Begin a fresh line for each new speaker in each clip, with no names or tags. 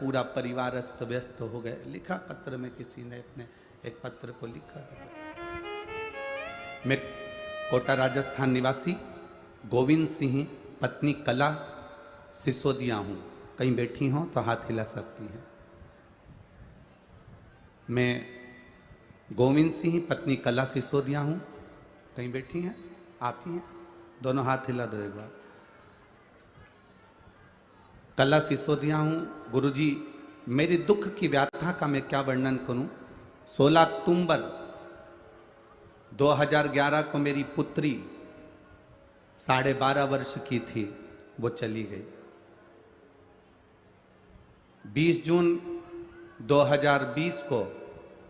पूरा परिवार अस्त व्यस्त हो गए। लिखा पत्र में किसी ने अपने एक पत्र को लिखा, मैं कोटा राजस्थान निवासी गोविंद सिंह पत्नी कला सिसोदिया हूँ, कहीं बैठी हों तो हाथ हिला सकती हैं। मैं गोविंद सिंह पत्नी कला सिसोदिया हूँ, कहीं बैठी हैं, आप ही हैं, दोनों हाथ हिला दो एक बार। कला सिसोदिया हूँ। गुरुजी मेरी दुख की व्याथा का मैं क्या वर्णन करूं। 16 अक्टूबर 2011 को मेरी पुत्री 12.5 वर्ष की थी, वो चली गई। 20 जून 2020 को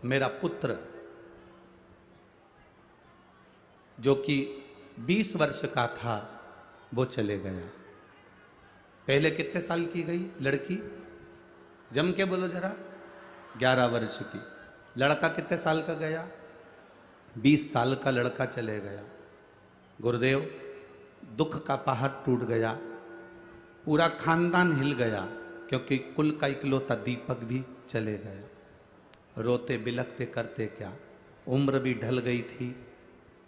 मेरा पुत्र जो कि 20 वर्ष का था वो चले गया। पहले कितने साल की गई लड़की, जम के बोलो जरा, 11 वर्ष की। लड़का कितने साल का गया, 20 साल का लड़का चले गया। गुरुदेव दुख का पहाड़ टूट गया, पूरा खानदान हिल गया, क्योंकि कुल का इकलौता दीपक भी चले गया। रोते बिलखते करते क्या, उम्र भी ढल गई थी,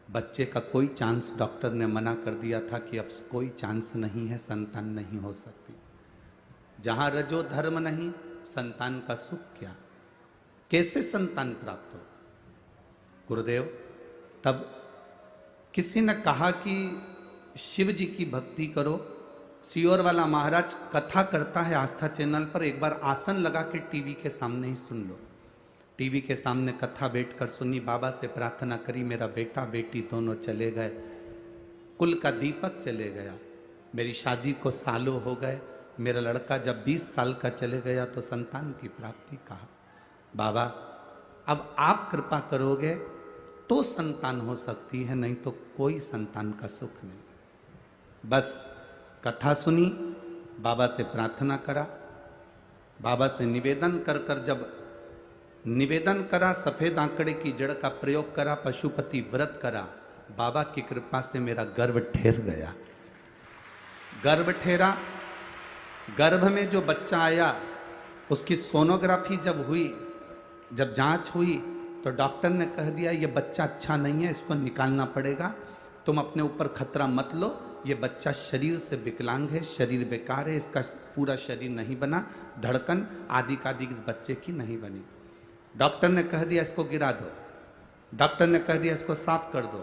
बच्चे का कोई चांस, डॉक्टर ने मना कर दिया था कि अब कोई चांस नहीं है, संतान नहीं हो सकती। जहां रजो धर्म नहीं, संतान का सुख क्या, कैसे संतान प्राप्त हो। गुरुदेव तब किसी ने कहा कि शिव जी की भक्ति करो। सियोर वाला महाराज कथा करता है आस्था चैनल पर, एक बार आसन लगा के टीवी के सामने ही सुन लो। टीवी के सामने कथा बैठकर सुनी, बाबा से प्रार्थना करी, मेरा बेटा बेटी दोनों चले गए, कुल का दीपक चले गया, मेरी शादी को सालों हो गए, मेरा लड़का जब 20 साल का चले गया तो संतान की प्राप्ति कहा। बाबा अब आप कृपा करोगे तो संतान हो सकती है, नहीं तो कोई संतान का सुख नहीं। बस कथा सुनी, बाबा से प्रार्थना करा, बाबा से निवेदन कर कर जब निवेदन करा, सफेद आंकड़े की जड़ का प्रयोग करा, पशुपति व्रत करा, बाबा की कृपा से मेरा गर्भ ठहर गया। गर्भ ठहरा, गर्भ में जो बच्चा आया उसकी सोनोग्राफी जब हुई, जब जांच हुई तो डॉक्टर ने कह दिया ये बच्चा अच्छा नहीं है, इसको निकालना पड़ेगा, तुम अपने ऊपर खतरा मत लो, ये बच्चा शरीर से विकलांग है, शरीर बेकार है, इसका पूरा शरीर नहीं बना, धड़कन आदि का आदि इस बच्चे की नहीं बनी। डॉक्टर ने कह दिया इसको गिरा दो, डॉक्टर ने कह दिया इसको साफ कर दो।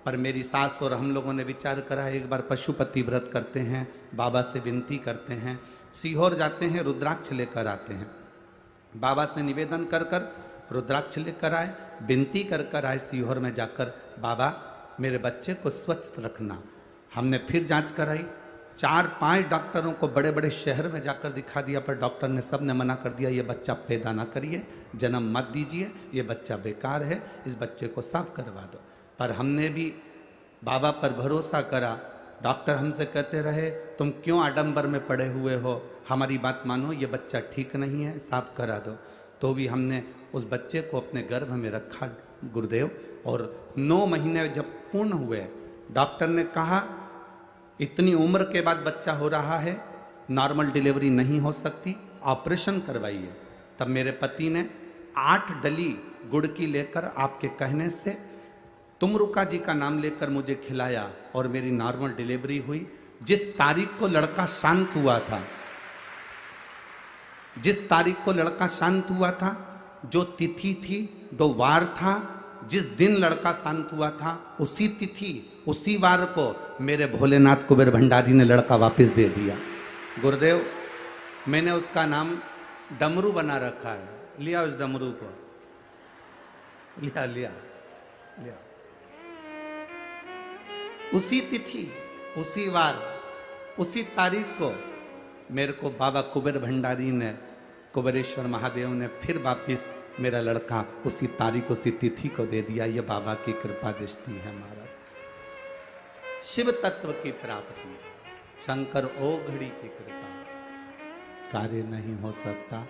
पर मेरी सास और हम लोगों ने विचार करा, एक बार पशुपति व्रत करते हैं, बाबा से विनती करते हैं, सीहोर जाते हैं, रुद्राक्ष लेकर आते हैं, बाबा से निवेदन कर कर रुद्राक्ष लेकर आए, विनती कर कर आए सीहोर में जाकर, बाबा मेरे बच्चे को स्वच्छ रखना। हमने फिर जांच कराई, 4-5 डॉक्टरों को बड़े बड़े शहर में जाकर दिखा दिया, पर डॉक्टर ने सब ने मना कर दिया, ये बच्चा पैदा ना करिए, जन्म मत दीजिए, ये बच्चा बेकार है, इस बच्चे को साफ करवा दो। पर हमने भी बाबा पर भरोसा करा। डॉक्टर हमसे कहते रहे तुम क्यों आडंबर में पड़े हुए हो, हमारी बात मानो, ये बच्चा ठीक नहीं है, साफ करा दो। तो भी हमने उस बच्चे को अपने गर्भ में रखा गुरुदेव, और 9 महीने जब पूर्ण हुए, डॉक्टर ने कहा इतनी उम्र के बाद बच्चा हो रहा है, नॉर्मल डिलीवरी नहीं हो सकती, ऑपरेशन करवाइए। तब मेरे पति ने 8 डली गुड़ की लेकर आपके कहने से तुमरुका जी का नाम लेकर मुझे खिलाया और मेरी नॉर्मल डिलीवरी हुई। जिस तारीख को लड़का शांत हुआ था, जिस तारीख को लड़का शांत हुआ था, जो तिथि थी, जो वार था, जिस दिन लड़का शांत हुआ था, उसी तिथि उसी वार को मेरे भोलेनाथ कुबेर भंडारी ने लड़का वापस दे दिया। गुरुदेव मैंने उसका नाम डमरू बना रखा है, लिया उस डमरू को, लिया लिया लिया। उसी तिथि उसी वार उसी तारीख को मेरे को बाबा कुबेर भंडारी ने, कुबेरेश्वर महादेव ने फिर वापिस मेरा लड़का उसी तारीख उसी तिथि को दे दिया। ये बाबा की कृपा दृष्टि है महाराज। शिव तत्व की प्राप्ति, शंकर ओघड़ी की कृपा, कार्य नहीं हो सकता।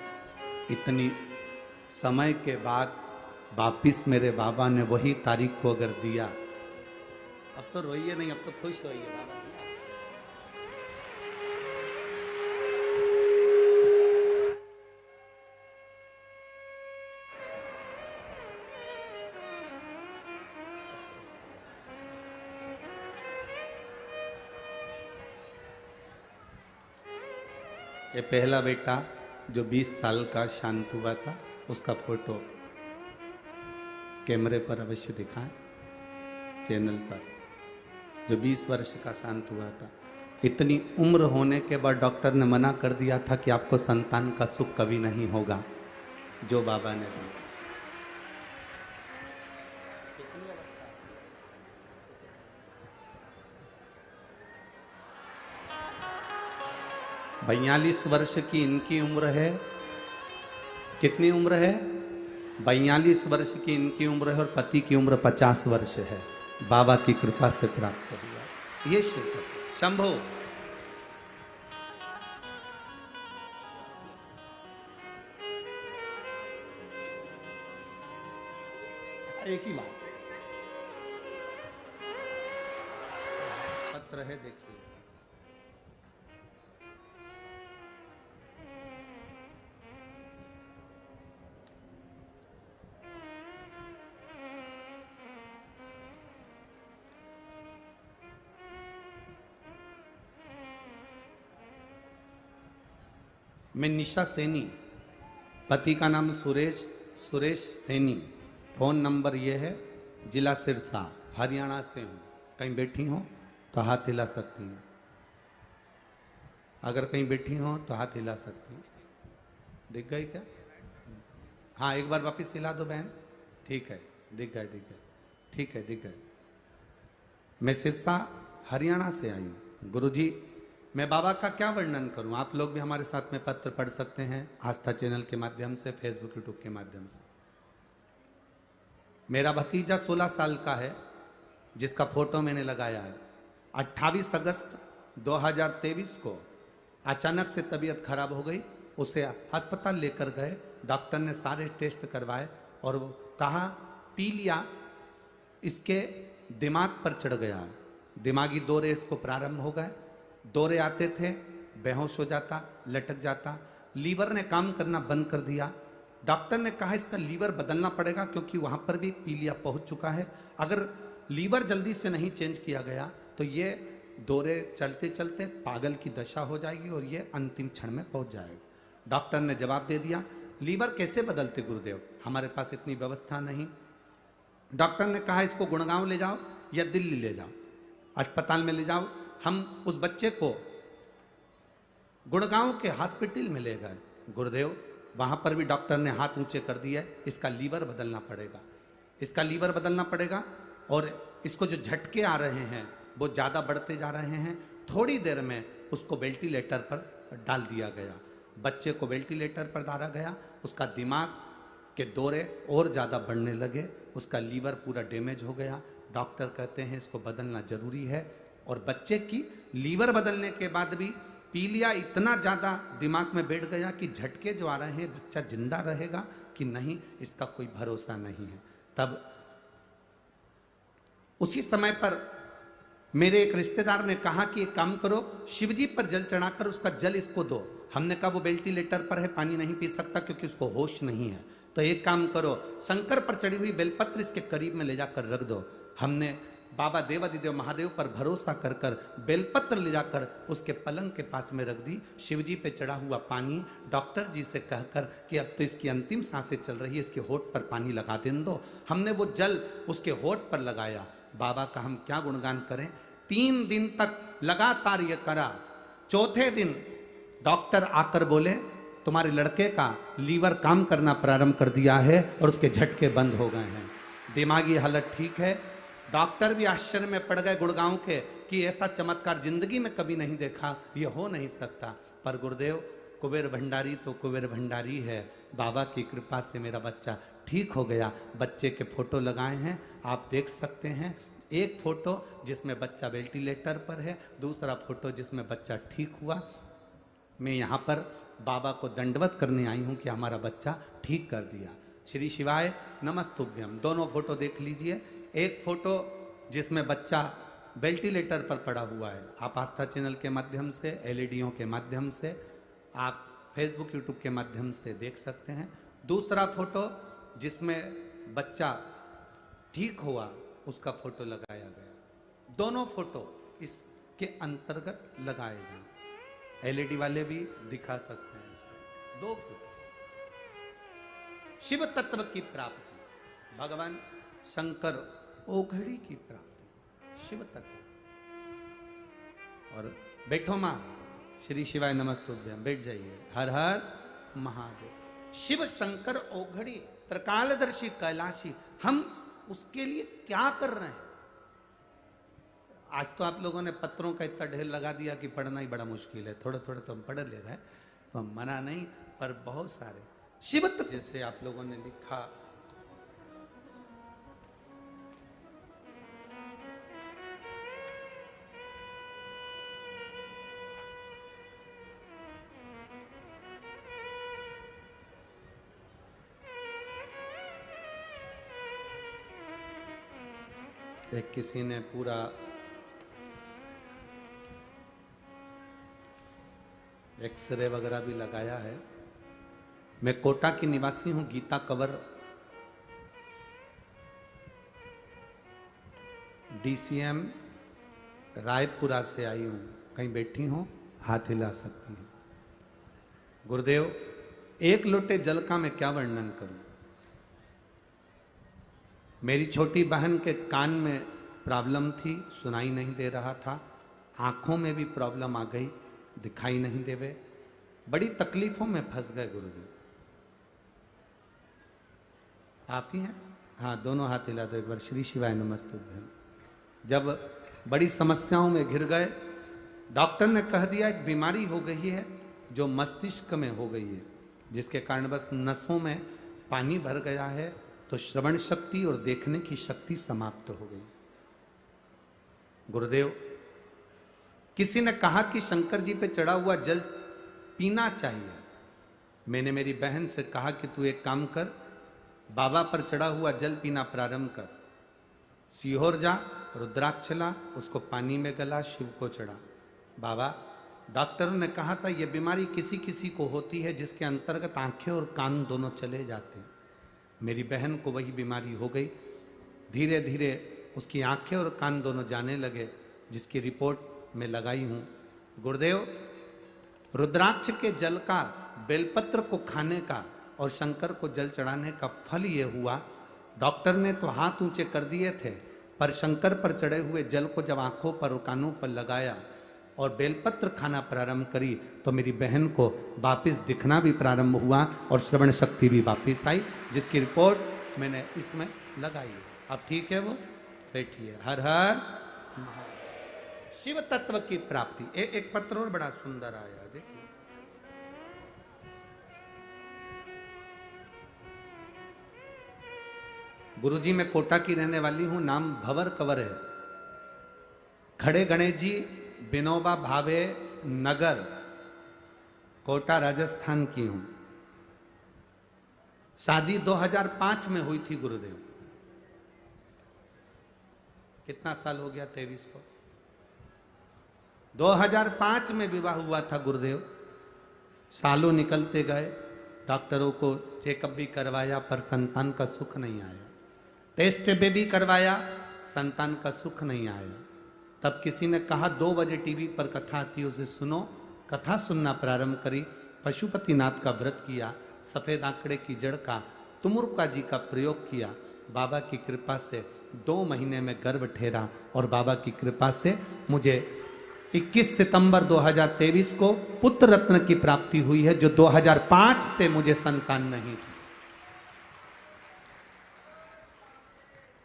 इतनी समय के बाद वापिस मेरे बाबा ने वही तारीख को अगर दिया, अब तो रोइए नहीं, अब तो खुश होइए, बाबा दिया।
12
ये पहला बेटा जो 20 साल का शांत हुआ था, उसका फोटो कैमरे पर अवश्य दिखाएं चैनल पर। जो 20 वर्ष का शांत हुआ था, इतनी उम्र होने के बाद डॉक्टर ने मना कर दिया था कि आपको संतान का सुख कभी नहीं होगा, जो बाबा ने दिया। 42 वर्ष की इनकी उम्र है। कितनी उम्र है? 42 वर्ष की इनकी उम्र है और पति की उम्र 50 वर्ष है। बाबा की कृपा से प्राप्त हुआ ये शिव शंभो। एक ही बात पत्र है, देखिए। मैं निशा सैनी, पति का नाम सुरेश सैनी, फोन नंबर ये है, जिला सिरसा, हरियाणा से हूँ। कहीं बैठी हो तो हाथ हिला सकती हैं, अगर कहीं बैठी हो तो हाथ हिला सकती हैं। दिख गई क्या? हाँ, एक बार वापस हिला दो बहन। ठीक है, दिख गए, दिख गए, ठीक है, दिख गए। मैं सिरसा हरियाणा से आई हूँ। गुरुजी, मैं बाबा का क्या वर्णन करूं? आप लोग भी हमारे साथ में पत्र पढ़ सकते हैं, आस्था चैनल के माध्यम से, फेसबुक यूट्यूब के माध्यम से। मेरा भतीजा 16 साल का है, जिसका फोटो मैंने लगाया है। 28 अगस्त 2023 को अचानक से तबीयत खराब हो गई, उसे अस्पताल लेकर गए। डॉक्टर ने सारे टेस्ट करवाए और कहा पीलिया इसके दिमाग पर चढ़ गया है, दिमागी दौरे इसको प्रारंभ हो गए। दौरे आते थे, बेहोश हो जाता, लटक जाता। लीवर ने काम करना बंद कर दिया। डॉक्टर ने कहा इसका लीवर बदलना पड़ेगा, क्योंकि वहां पर भी पीलिया पहुंच चुका है। अगर लीवर जल्दी से नहीं चेंज किया गया तो ये दौरे चलते चलते पागल की दशा हो जाएगी और ये अंतिम क्षण में पहुंच जाएगा। डॉक्टर ने जवाब दे दिया, लीवर कैसे बदलते गुरुदेव, हमारे पास इतनी व्यवस्था नहीं। डॉक्टर ने कहा इसको गुड़गांव ले जाओ या दिल्ली ले जाओ, अस्पताल में ले जाओ। हम उस बच्चे को गुड़गांव के हॉस्पिटल में ले गए। गुरुदेव, वहां पर भी डॉक्टर ने हाथ ऊंचे कर दिया, इसका लीवर बदलना पड़ेगा, इसका लीवर बदलना पड़ेगा। और इसको जो झटके आ रहे हैं वो ज़्यादा बढ़ते जा रहे हैं। थोड़ी देर में उसको वेंटिलेटर पर डाल दिया गया। बच्चे को वेंटिलेटर पर डाला गया, उसका दिमाग के दौरे और ज़्यादा बढ़ने लगे, उसका लीवर पूरा डैमेज हो गया। डॉक्टर कहते हैं इसको बदलना जरूरी है। और बच्चे की लीवर बदलने के बाद भी पीलिया इतना ज़्यादा दिमाग में बैठ गया कि झटके जो आ रहे हैं, बच्चा जिंदा रहेगा कि नहीं इसका कोई भरोसा नहीं है। तब उसी समय पर मेरे एक रिश्तेदार ने कहा कि एक काम करो, शिवजी पर जल चढ़ाकर उसका जल इसको दो। हमने कहा वो वेंटिलेटर पर है, पानी नहीं पी सकता क्योंकि उसको होश नहीं है। तो एक काम करो, शंकर पर चढ़ी हुई बेलपत्र इसके करीब में ले जाकर रख दो। हमने बाबा देवादिदेव महादेव पर भरोसा कर कर बेलपत्र ले जाकर उसके पलंग के पास में रख दी। शिवजी पे चढ़ा हुआ पानी डॉक्टर जी से कहकर कि अब तो इसकी अंतिम सांसें चल रही है, इसके होठ पर पानी लगा दें दो। हमने वो जल उसके होठ पर लगाया। बाबा का हम क्या गुणगान करें। 3 दिन तक लगातार ये करा। चौथे दिन डॉक्टर आकर बोले तुम्हारे लड़के का लीवर काम करना प्रारंभ कर दिया है और उसके झटके बंद हो गए हैं, दिमागी हालत ठीक है। डॉक्टर भी आश्चर्य में पड़ गए गुड़गांव के कि ऐसा चमत्कार जिंदगी में कभी नहीं देखा, ये हो नहीं सकता। पर गुरुदेव, कुबेर भंडारी तो कुबेर भंडारी है। बाबा की कृपा से मेरा बच्चा ठीक हो गया। बच्चे के फोटो लगाए हैं, आप देख सकते हैं। एक फोटो जिसमें बच्चा वेंटिलेटर पर है, दूसरा फोटो जिसमें बच्चा ठीक हुआ। मैं यहाँ पर बाबा को दंडवत करने आई हूँ कि हमारा बच्चा ठीक कर दिया। श्री शिवाय नमस्तुभ्यम। दोनों फोटो देख लीजिए। एक फोटो जिसमें बच्चा वेंटिलेटर पर पड़ा हुआ है, आप आस्था चैनल के माध्यम से, एलईडीओं के माध्यम से, आप फेसबुक यूट्यूब के माध्यम से देख सकते हैं। दूसरा फोटो जिसमें बच्चा ठीक हुआ, उसका फोटो लगाया गया। दोनों फोटो इसके अंतर्गत लगाए गए। एलईडी वाले भी दिखा सकते हैं। 2 फुट शिव तत्व की प्राप्ति, भगवान शंकर ओघड़ी की प्राप्ति, शिव तत्व। और बैठो मां, श्री शिवाय नमस्तुभ्यम, बैठ जाइए। हर हर महादेव। शिव शंकर ओघड़ी त्रिकालदर्शी कैलाशी, हम उसके लिए क्या कर रहे हैं? आज तो आप लोगों ने पत्रों का इतना ढेर लगा दिया कि पढ़ना ही बड़ा मुश्किल है। थोड़े थोड़े तो हम पढ़ ले रहे हैं, तो हम मना नहीं, पर बहुत सारे शिव जैसे आप लोगों ने लिखा, एक किसी ने पूरा एक्सरे वगैरह भी लगाया है। मैं कोटा की निवासी हूं, गीता कवर डीसीएम रायपुरा से आई हूं। कहीं बैठी हो, हाथ हिला सकती हैं। गुरुदेव, 1 लोटे जल का मैं क्या वर्णन करूं। मेरी छोटी बहन के कान में प्रॉब्लम थी, सुनाई नहीं दे रहा था। आंखों में भी प्रॉब्लम आ गई, दिखाई नहीं देवे। बड़ी तकलीफों में फंस गए गुरुदेव। आप ही हैं? हाँ, दोनों हाथ हिला दो एक बार। श्री शिवाय नमस्तुभ्यम। जब बड़ी समस्याओं में घिर गए, डॉक्टर ने कह दिया एक बीमारी हो गई है जो मस्तिष्क में हो गई है, जिसके कारण बस नसों में पानी भर गया है, तो श्रवण शक्ति और देखने की शक्ति समाप्त हो गई। गुरुदेव, किसी ने कहा कि शंकर जी पे चढ़ा हुआ जल पीना चाहिए। मैंने मेरी बहन से कहा कि तू एक काम कर, बाबा पर चढ़ा हुआ जल पीना प्रारंभ कर। सीहोर जा, रुद्राक्ष ला, उसको पानी में गला, शिव को चढ़ा। बाबा, डॉक्टर ने कहा था यह बीमारी किसी किसी को होती है जिसके अंतर्गत आंखें और कान दोनों चले जाते हैं। मेरी बहन को वही बीमारी हो गई। धीरे धीरे उसकी आंखें और कान दोनों जाने लगे, जिसकी रिपोर्ट मैं लगाई हूं। गुरुदेव, रुद्राक्ष के जल का, बेलपत्र को खाने का और शंकर को जल चढ़ाने का फल ये हुआ, डॉक्टर ने तो हाथ ऊंचे कर दिए थे, पर शंकर पर चढ़े हुए जल को जब आंखों पर और कानों पर लगाया और बेलपत्र खाना प्रारंभ करी, तो मेरी बहन को वापस दिखना भी प्रारंभ हुआ और श्रवण शक्ति भी वापस आई, जिसकी रिपोर्ट मैंने इसमें लगाई है। अब ठीक है, वो बैठिए। हर हर महादेव। शिव तत्व की प्राप्ति। एक पत्र और बड़ा सुंदर आया, देखिए। गुरुजी, मैं कोटा की रहने वाली हूं, नाम भंवर कंवर है। खड़े गणेश जी, विनोबा भावे नगर, कोटा राजस्थान की हूं। शादी 2005 में हुई थी गुरुदेव। कितना साल हो गया? 23 को। 2005 में विवाह हुआ था गुरुदेव। सालों निकलते गए, डॉक्टरों को चेकअप भी करवाया, पर संतान का सुख नहीं आया। टेस्ट बेबी करवाया, संतान का सुख नहीं आया। तब किसी ने कहा 2 बजे टीवी पर कथा आती है, उसे सुनो। कथा सुनना प्रारंभ करी। पशुपतिनाथ का व्रत किया, सफेद आंकड़े की जड़ का, तुमुर्का जी का प्रयोग किया। बाबा की कृपा से 2 महीने में गर्भ ठहरा और बाबा की कृपा से मुझे 21 सितंबर 2023 को पुत्र रत्न की प्राप्ति हुई है, जो 2005 से मुझे संतान नहीं थी।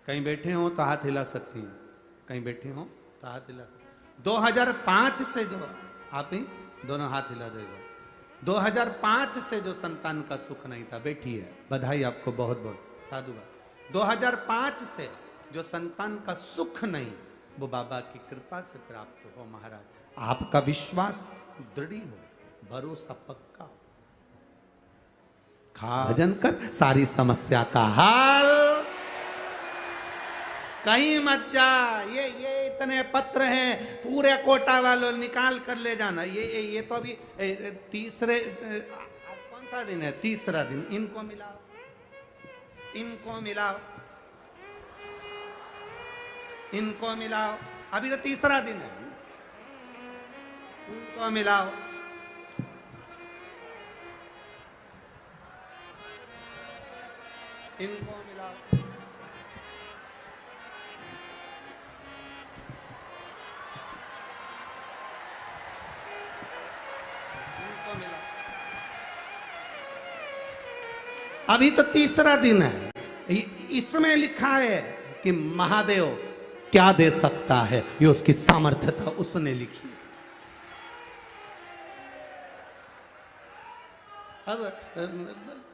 कहीं बैठे हो तो हाथ हिला सकती हैं, कहीं बैठे हो तो हाथ हिला सकती। 2005 से जो, आप ही दोनों हाथ हिला देगा। 2005 से जो संतान का सुख नहीं था, बैठी है, बधाई आपको बहुत बहुत, साधुवाद। 2005 से जो संतान का सुख नहीं, वो बाबा की कृपा से प्राप्त हो। महाराज, आपका विश्वास दृढ़ हो, भरोसा पक्का हो। खा भजन कर, सारी समस्या का हल। कहीं मत जा। ये इतने पत्र हैं, पूरे कोटा वालों निकाल कर ले जाना। ये तो अभी तीसरे, आज कौन सा दिन है? तीसरा दिन। इनको मिलाओ, इनको मिलाओ, इनको मिलाओ। अभी तो तीसरा दिन है। उनको मिलाओ, इनको मिला, इनको मिला। अभी तो तीसरा दिन है, इसमें लिखा है कि महादेव क्या दे सकता है, ये उसकी सामर्थ्यता उसने लिखी। अब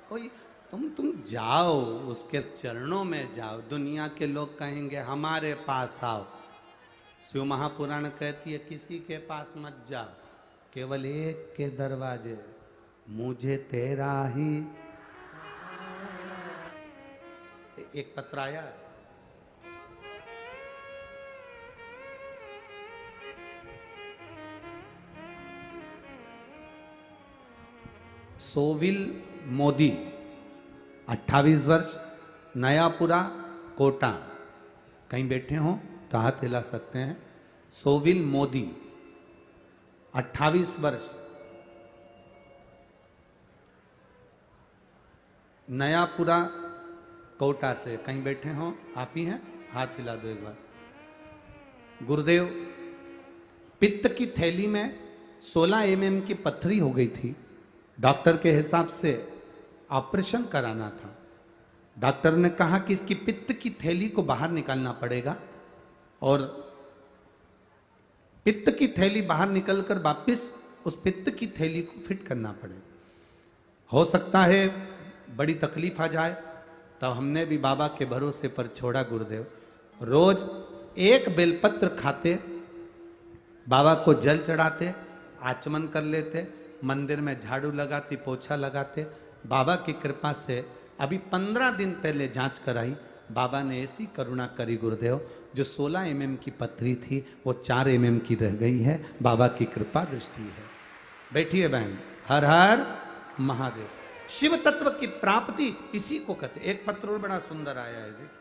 कोई तुम जाओ उसके चरणों में जाओ, दुनिया के लोग कहेंगे हमारे पास आओ। शिव महापुराण कहती है किसी के पास मत जाओ, केवल एक के दरवाजे, मुझे तेरा ही। एक पत्र आया, सोविल मोदी 28 वर्ष, नयापुरा कोटा। कहीं बैठे हो तो हाथ हिला सकते हैं। सोविल मोदी 28 वर्ष, नयापुरा कोटा से। कहीं बैठे हो, आप ही हैं, हाथ हिला दो एक बार। गुरुदेव, पित्त की थैली में 16 mm की पत्थरी हो गई थी। डॉक्टर के हिसाब से ऑपरेशन कराना था। डॉक्टर ने कहा कि इसकी पित्त की थैली को बाहर निकालना पड़ेगा और पित्त की थैली बाहर निकलकर वापस उस पित्त की थैली को फिट करना पड़ेगा। हो सकता है बड़ी तकलीफ आ जाए। तब हमने भी बाबा के भरोसे पर छोड़ा गुरुदेव। रोज एक बेलपत्र खाते, बाबा को जल चढ़ाते, आचमन कर लेते, मंदिर में झाड़ू लगाते, पोछा लगाते। बाबा की कृपा से अभी 15 दिन पहले जांच कराई, बाबा ने ऐसी करुणा करी गुरुदेव, जो 16 mm की पत्थरी थी वो 4 mm की रह गई है। बाबा की कृपा दृष्टि है। बैठिए बहन। हर हर महादेव। शिव तत्व की प्राप्ति इसी को कहते। एक पत्र और बड़ा सुंदर आया है, देखिए।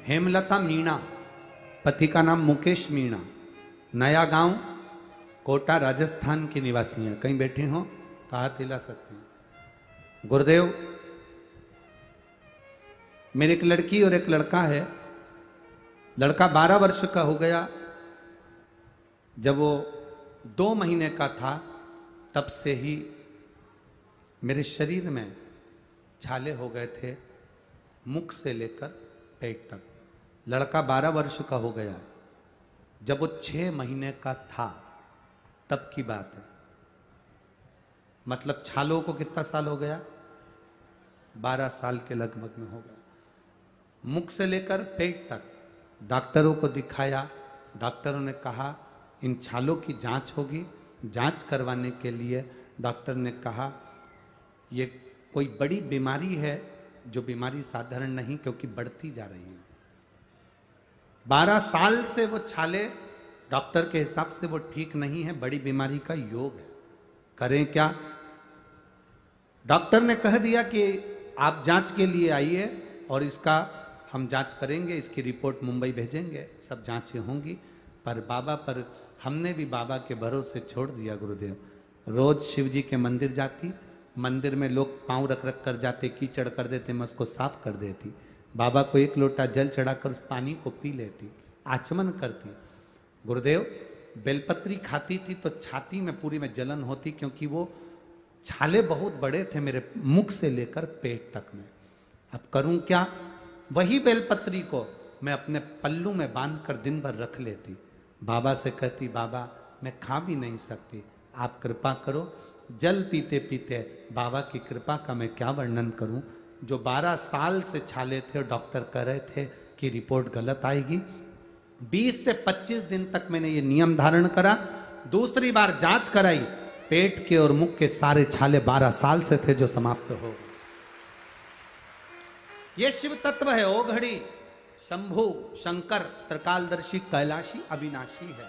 हेमलता मीणा, पति का नाम मुकेश मीणा, नया गांव कोटा राजस्थान की निवासी हैं। कहीं बैठे हो तो हाथ हिला सकते हैं। गुरुदेव, मेरी एक लड़की और एक लड़का है। लड़का 12 वर्ष का हो गया। जब वो 2 महीने का था तब से ही मेरे शरीर में छाले हो गए थे, मुख से लेकर पेट तक। लड़का 12 वर्ष का हो गया। जब वो 6 महीने का था तब की बात है। मतलब छालों को कितना साल हो गया? 12 साल के लगभग में हो गया। मुख से लेकर पेट तक डॉक्टरों को दिखाया। डॉक्टरों ने कहा इन छालों की जांच होगी। जांच करवाने के लिए डॉक्टर ने कहा ये कोई बड़ी बीमारी है, जो बीमारी साधारण नहीं, क्योंकि बढ़ती जा रही है। 12 साल से वो छाले डॉक्टर के हिसाब से वो ठीक नहीं है, बड़ी बीमारी का योग है। करें क्या? डॉक्टर ने कह दिया कि आप जांच के लिए आइए और इसका हम जांच करेंगे, इसकी रिपोर्ट मुंबई भेजेंगे, सब जांचें होंगी। पर बाबा पर हमने भी बाबा के भरोसे छोड़ दिया गुरुदेव। रोज शिव जी के मंदिर जाती, मंदिर में लोग पांव रख रख कर जाते, कीचड़ कर देते, मैं उसको साफ कर देती। बाबा को 1 लोटा जल चढ़ाकर उस पानी को पी लेती, आचमन करती। गुरुदेव, बेलपत्री खाती थी तो छाती में पूरी में जलन होती, क्योंकि वो छाले बहुत बड़े थे मेरे मुख से लेकर पेट तक में। अब करूं क्या? वही बेलपत्री को मैं अपने पल्लू में बांध कर दिन भर रख लेती। बाबा से कहती बाबा मैं खा भी नहीं सकती, आप कृपा करो। जल पीते पीते बाबा की कृपा का मैं क्या वर्णन करूं। जो 12 साल से छाले थे और डॉक्टर कह रहे थे कि रिपोर्ट गलत आएगी। 20 से 25 दिन तक मैंने ये नियम धारण करा। दूसरी बार जांच कराई, पेट के और मुख के सारे छाले 12 साल से थे जो समाप्त हो गए। ये शिव तत्व है। ओ घड़ी शंभु शंकर त्रिकालदर्शी कैलाशी अविनाशी है।